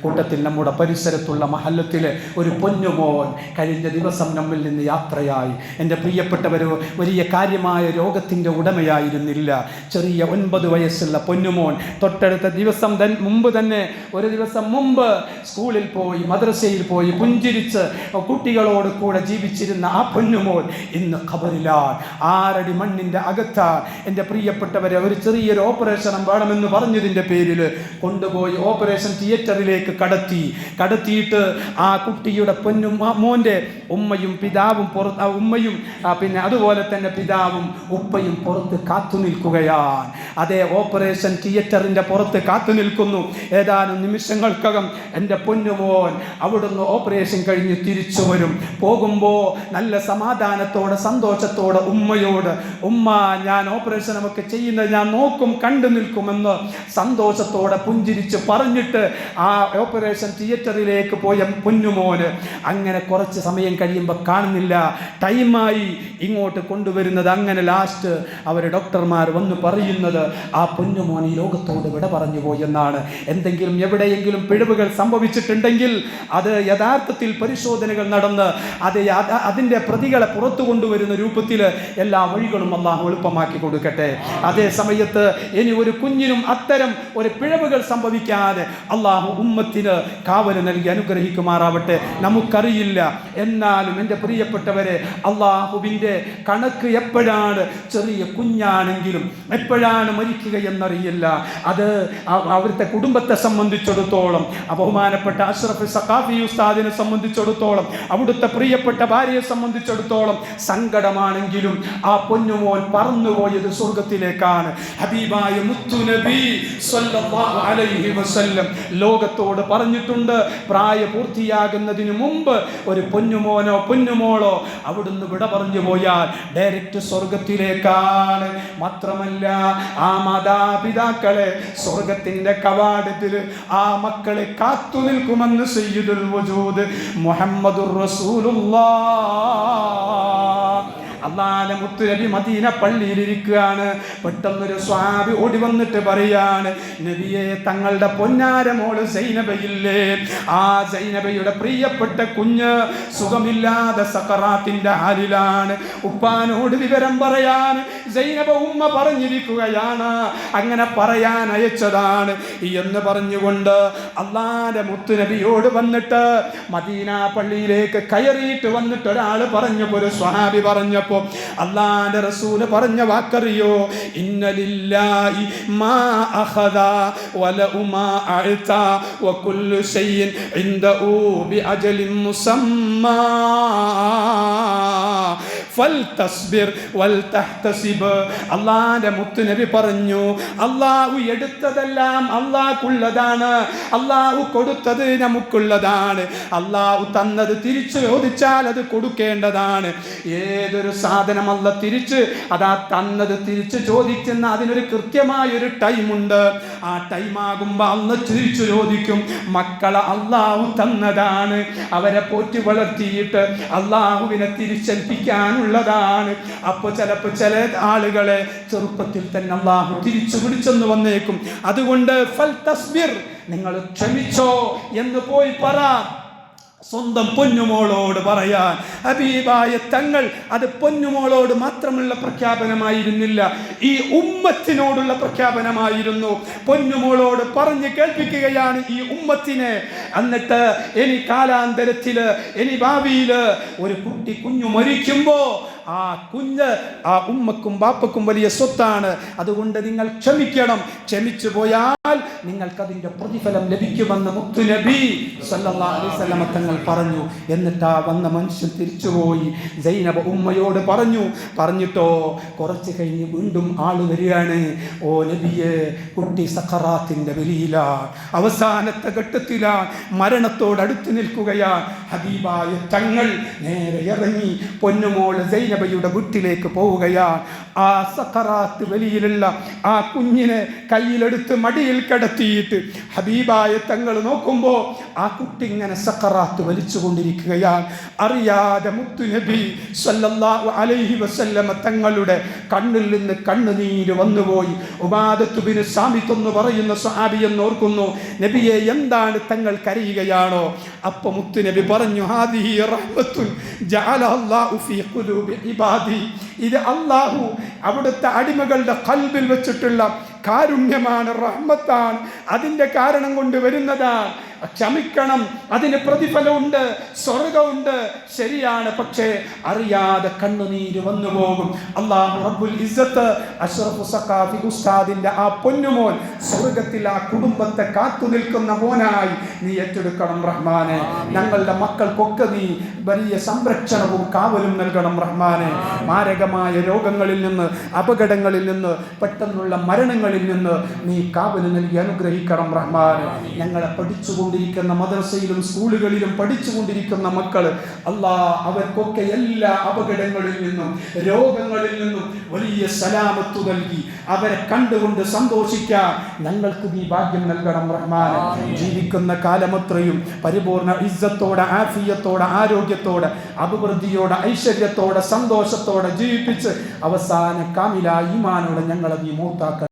കൂട്ടത്തിൽ നമ്മുടെ പരിസരത്തുള്ള മഹല്ലത്തിലെ ഒരു പൊന്നുമോൻ കഴിഞ്ഞ ദിവസം നമ്മിൽ നിന്ന് യാത്രയായി. എൻ്റെ പ്രിയപ്പെട്ടവർ, വലിയ കാര്യമായ രോഗത്തിൻ്റെ ഉടമയായിരുന്നില്ല. ചെറിയ 9 വയസ്സുള്ള പൊന്നുമോൻ. തൊട്ടടുത്ത ദിവസം മുമ്പ് തന്നെ, ഒരു ദിവസം മുമ്പ് സ്കൂളിൽ പോയി, മദ്രസയിൽ പോയി പുഞ്ചിരിച്ച് കുട്ടികളോട് കൂടെ ജീവിച്ചിരുന്ന ആ പൊന്നുമോൻ ഇന്ന് ഖബറിലാണ്, 6 അടി മണ്ണിൻ്റെ അകത്താണ്. എൻ്റെ പ്രിയപ്പെട്ടവരെ, ഒരു ചെറിയൊരു ഓപ്പറേഷൻ വേണമെന്ന് പറഞ്ഞതിൻ്റെ പേരിൽ കൊണ്ടുപോയി ഓപ്പറേഷൻ തിയേറ്ററിലേക്ക് കടത്തിയിട്ട് ആ കുട്ടിയുടെ മോൻ്റെ ഉമ്മയും പിതാവും ഉമ്മയും പിന്നെ അതുപോലെ തന്നെ പിതാവും ഉപ്പയും പുറത്ത് കാത്തു നിൽക്കുകയാണ്. അതേ ഓപ്പറേഷൻ തിയേറ്ററിൻ്റെ പുറത്ത് കാത്തു നിൽക്കുന്നു. ഏതാനും നിമിഷങ്ങൾക്കകം എൻ്റെ പൊന്നുമോൻ അവിടുന്ന് ഓപ്പറേഷൻ കഴിഞ്ഞ് തിരിച്ചു വരും. പോകുമ്പോൾ നല്ല സമാധാനത്തോടെ സന്തോഷത്തോടെ ഉമ്മയോട്, ഉമ്മ ഞാൻ ഓപ്പറേഷനൊക്കെ ചെയ്യുന്നത് ഞാൻ നോക്കും, കണ്ടു നിൽക്കുമെന്ന് സന്തോഷത്തോടെ പുഞ്ചിരിച്ച് പറഞ്ഞിട്ട് ആ ഓപ്പറേഷൻ തിയേറ്ററിലേക്ക് പോയ പൊന്നുമോന് അങ്ങനെ കുറച്ച് സമയം കഴിയുമ്പോൾ കാണുന്നില്ല, ടൈമായി ഇങ്ങോട്ട് കൊണ്ടുവരുന്നത്. അങ്ങനെ ലാസ്റ്റ് അവർ ഡോക്ടർമാർ വന്ന് പറയുന്നത് ആ പൊന്നുമോൻ ഈ ലോകത്തോട് വിട പറഞ്ഞു പോയെന്നാണ്. എന്തെങ്കിലും എവിടെയെങ്കിലും പിഴവുകൾ സംഭവിച്ചിട്ടുണ്ടെങ്കിൽ അത് യഥാർത്ഥത്തിൽ പരിശോധനകൾ നടന്ന് അതിൻ്റെ പ്രതികളെ പുറത്തു കൊണ്ടുവരുന്ന രൂപത്തിൽ എല്ലാ വഴികളും അല്ലാഹു എളുപ്പമാക്കി കൊടുക്കട്ടെ. അതേ സമയത്ത് ഇനി ഒരു കുഞ്ഞിനും അത്തരം ഒരു പിഴവുകൾ സംഭവിക്കാതെ അല്ലാഹു ഉമ്മത്തിന് കാവൽ നൽകി അനുഗ്രഹിക്കുമാറാവട്ടെ. നമുക്കറിയില്ല, എന്നാലും എൻ്റെ പ്രിയപ്പെട്ടവരെ, അല്ലാഹുവിൻ്റെ കണക്ക് എപ്പോഴാണ്, ചെറിയ കുഞ്ഞാണെങ്കിലും എപ്പോഴാണ് മരിക്കുക എന്നറിയില്ല. അത് അവിടുത്തെ കുടുംബത്തെ സംബന്ധിച്ചിടത്തോളം, ബഹുമാനപ്പെട്ട അഷ്റഫ് സഖാഫി ഉസ്താദിനെ സംബന്ധിച്ചിടത്തോളം, അവിടുത്തെ പ്രിയപ്പെട്ട ഭാര്യയെ സംബന്ധിച്ചിടത്തോളം സങ്കടമാണെങ്കിലും ആ പൊന്നുമോൻ പറന്നുപോയത് സ്വർഗത്തിലേക്കാണ്. ഹബീബായ മുത്തുനബി സ്വല്ലല്ലാഹു അലൈഹി വസല്ലം ലോകത്തോട് പറഞ്ഞിട്ടുണ്ട്, പ്രായപൂർത്തിയാകുന്നതിന് മുമ്പ് ഒരു പൊന്നുമോനോ പൊന്നുമോളോ അവിടുന്ന് വിട പറഞ്ഞു പോയാൽ ഡയറക്റ്റ് സ്വർഗത്തിലേക്കാണ്. മാത്രമല്ല ആ മാതാപിതാക്കളെ സ്വർഗത്തിന്റെ കവാടത്തിൽ ആ മക്കളെ കാത്തു നിൽക്കുമെന്ന് സയ്യിദുൽ വജൂദ് മുഹമ്മദുർ റസൂലുള്ളാഹ്. അല്ലാഹുവിന്റെ മുത്തുനബി മദീന പള്ളിയിലിരിക്കുകയാണ്. പെട്ടെന്നൊരു സ്വഹാബി ഓടി വന്നിട്ട് പറയാണ്, നബിയെ, തങ്ങളുടെ പൊന്നാര മോള് സൈനബയില്ലേ, ആ സൈനബയുടെ പ്രിയപ്പെട്ട കുഞ്ഞ് സുഖമില്ലാതെ സക്കറാത്തിന്റെ ഹാലിലാണ്, ഉപ്പാനോട് വിവരം പറയാൻ സൈനബ ഉമ്മ പറഞ്ഞിരിക്കുകയാണ്, അങ്ങനെ പറയാൻ അയച്ചതാണ് എന്ന് പറഞ്ഞുകൊണ്ട് അല്ലാഹുവിന്റെ മുത്തുനബിയോട് വന്നിട്ട് മദീന പള്ളിയിലേക്ക് കയറിയിട്ട് വന്നിട്ട് ഒരാൾ പറഞ്ഞപ്പോൾ, ഒരു സ്വഹാബി പറഞ്ഞപ്പോൾ അല്ലാഹുവിന്റെ റസൂൽ പറഞ്ഞ വാക്കറിയോ? ഇന്നലില്ലാഹി മാ അഖദ വലഉ മാ അഅത വകുല്ലു ശൈഇൻ ഇൻദഹു ബിഅജലിൻ മുസമ്മാ ഫൽതസ്ബിർ വൽതഹ്തസിബ്. അല്ലാഹുവിന്റെ മുത്തുനബി പറഞ്ഞു, അല്ലാഹു എടുത്തതെല്ലാം അല്ലാഹുക്കുള്ളതാണ്, അല്ലാഹു കൊടുത്തത് നമുക്കുള്ളതാണ്. അല്ലാഹു തന്നത് തിരിച്ചു ചോദിച്ചാൽ അത് കൊടുക്കേണ്ടതാണ്. ഏതൊരു സാധനം അല്ല തിരിച്ച് അതാ തന്നത് തിരിച്ച് ചോദിക്കുന്ന അതിനൊരു കൃത്യമായൊരു ടൈമുണ്ട്. ആ ടൈമാകുമ്പോൾ അല്ല തിരിച്ചു ചോദിക്കും. മക്കളെ അല്ലാഹു തന്നതാണ്, അവരെ പോറ്റി വളർത്തിയിട്ട് അല്ലാഹുവിനെ തിരിച്ചേൽപ്പിക്കാനുള്ളതാണ്. അപ്പോൾ ചിലപ്പോൾ ചില ആളുകളെ ചെറുപ്പത്തിൽ തന്നെ അല്ലാഹു തിരിച്ചു പിടിച്ചെന്ന് വന്നേക്കും. അതുകൊണ്ട് ഫൽ തസ്ബിർ, നിങ്ങൾ ക്ഷമിച്ചോ എന്ന് പോയി പറ. സ്വന്തം പൊന്നുമോളോട് പറയാൻ ഹബീബായ തങ്ങൾ അത് പൊന്നുമോളോട് മാത്രമുള്ള പ്രഖ്യാപനമായിരുന്നില്ല, ഈ ഉമ്മത്തിനോടുള്ള പ്രഖ്യാപനമായിരുന്നു. പൊന്നുമോളോട് പറഞ്ഞ് കേൾപ്പിക്കുകയാണ് ഈ ഉമ്മത്തിനെ. എന്നിട്ട് ഇനി കാലാന്തരത്തിൽ, ഇനി ഭാവിയിൽ ഒരു കുഞ്ഞു മരിക്കുമ്പോ ആ കുഞ്ഞ് ആ ഉമ്മക്കും ബാപ്പക്കും വലിയ സ്വത്താണ്. അതുകൊണ്ട് നിങ്ങൾ ക്ഷമിക്കണം. ക്ഷമിച്ചു പോയാൽ നിങ്ങൾക്കതിൻ്റെ പ്രതിഫലം ലഭിക്കുമെന്ന് മുത്തുനബി സല്ലല്ലാഹു അലൈഹി വസല്ലം തങ്ങൾ പറഞ്ഞു. എന്നിട്ട് ആ വന്ന മനുഷ്യൻ തിരിച്ചുപോയി സൈനബ ഉമ്മയോട് പറഞ്ഞിട്ടോ കുറച്ച് കഴിഞ്ഞ് വീണ്ടും ആള് വരികയാണ്. ഓ നബിയെ, കുട്ടി സഖറാത്തിന്റെ വെളിയിലാണ്, അവസാനത്തെ ഘട്ടത്തിലാണ്, മരണത്തോടടുത്ത് നിൽക്കുകയാണ്. ഹബീബായ തങ്ങൾ നേരെ ഇറങ്ങി പൊന്നുമോൾ സൈനബയുടെ വീട്ടിലേക്ക് പോവുകയാണ്. ആ സഖറാത്ത് വെളിയിലുള്ള ആ കുഞ്ഞിനെ കയ്യിലെടുത്ത് മടിയിൽ കിടത്തി നടത്തിയിട്ട് ഹബീബായ തങ്ങൾ നോക്കുമ്പോൾ ആ കുട്ടി ഇങ്ങനെ സഖറാത്ത് വലിച്ചുകൊണ്ടിരിക്കുകയാണ്. അറിയാതെ മുത്തുനബി സല്ലല്ലാഹു അലൈഹി വസല്ലമ തങ്ങളുടെ കണ്ണിൽ നിന്ന് കണ്ണുനീര് വന്നുപോയി. ഉബാദത്ത് ബിൻ സാമിത്ത് എന്ന് പറയുന്ന സ്വഹാബി എന്ന് ഓർക്കുന്നു, നബിയെ എന്താണ് തങ്ങൾ കരയുകയാണോ? അപ്പോൾ മുത്തുനബി പറഞ്ഞു, ഹാദിഹി റഹ്മത്തുൻ ജഅലഹല്ലാഹു ഫീ ഖുലൂബി ഇബാദി, ഇത് അല്ലാഹു അവിടുത്തെ അടിമകളുടെ ഖൽബിൽ വെച്ചിട്ടുള്ള കാരുണ്യമാണ്, റഹ്മത്താണ്. അതിൻ്റെ കാരണം കൊണ്ട് വരുന്നതാണ്. ക്ഷമിക്കണം, അതിന് പ്രതിഫലമുണ്ട്, സ്വർഗമുണ്ട്, ശരിയാണ്. പക്ഷേ അറിയാതെ കണ്ണുനീര് വന്നു പോകും. അല്ലാഹു റബ്ബുൽ ഇസ്സത്ത് അഷ്റഫു സഖാഫി ഉസ്താദിന്റെ ആ പൊന്നുമോൻ സ്വർഗത്തിൽ ആ കുടുംബത്തെ കാത്തു നിൽക്കുന്ന മോനായി നീ ഏറ്റെടുക്കണം റഹ്മാനെ. ഞങ്ങളുടെ മക്കൾക്കൊക്കെ നീ വലിയ സംരക്ഷണവും കാവലും നൽകണം റഹ്മാനെ. മാരകമായ രോഗങ്ങളിൽ നിന്ന്, അപകടങ്ങളിൽ നിന്ന്, പെട്ടെന്നുള്ള മരണങ്ങളിൽ നിന്ന് നീ കാവല് നൽകി അനുഗ്രഹിക്കണം റഹ്മാനെ. ഞങ്ങളെ പഠിച്ചുകൊണ്ടിരിക്കുന്ന മദ്രസയിലും സ്കൂളുകളിലും പഠിച്ചുകൊണ്ടിരിക്കുന്ന മക്കൾ അല്ലാഹ് അവർക്കൊക്കെ എല്ലാ അപകടങ്ങളിൽ നിന്നും രോഗങ്ങളിൽ നിന്നും വലിയ സലാമത്ത് നൽകി അവരെ കണ്ടുകൊണ്ട് സന്തോഷിക്കാൻ ഞങ്ങൾക്ക് നീ ഭാഗ്യം നൽകണം റഹ്മാനെ. ജീവിക്കുന്ന കാലമത്രയും പരിപൂർണ ഇസ്സത്തോടെ, ആഫിയത്തോടെ, ആരോഗ്യത്തോടെ, അഭിവൃദ്ധിയോടെ, ഐശ്വര്യത്തോടെ, സന്തോഷത്തോടെ ജീവിപ്പിച്ച് അവസാന കാമില ഈമാനോടെ ഞങ്ങളെ നീ മൂത്താക്ക.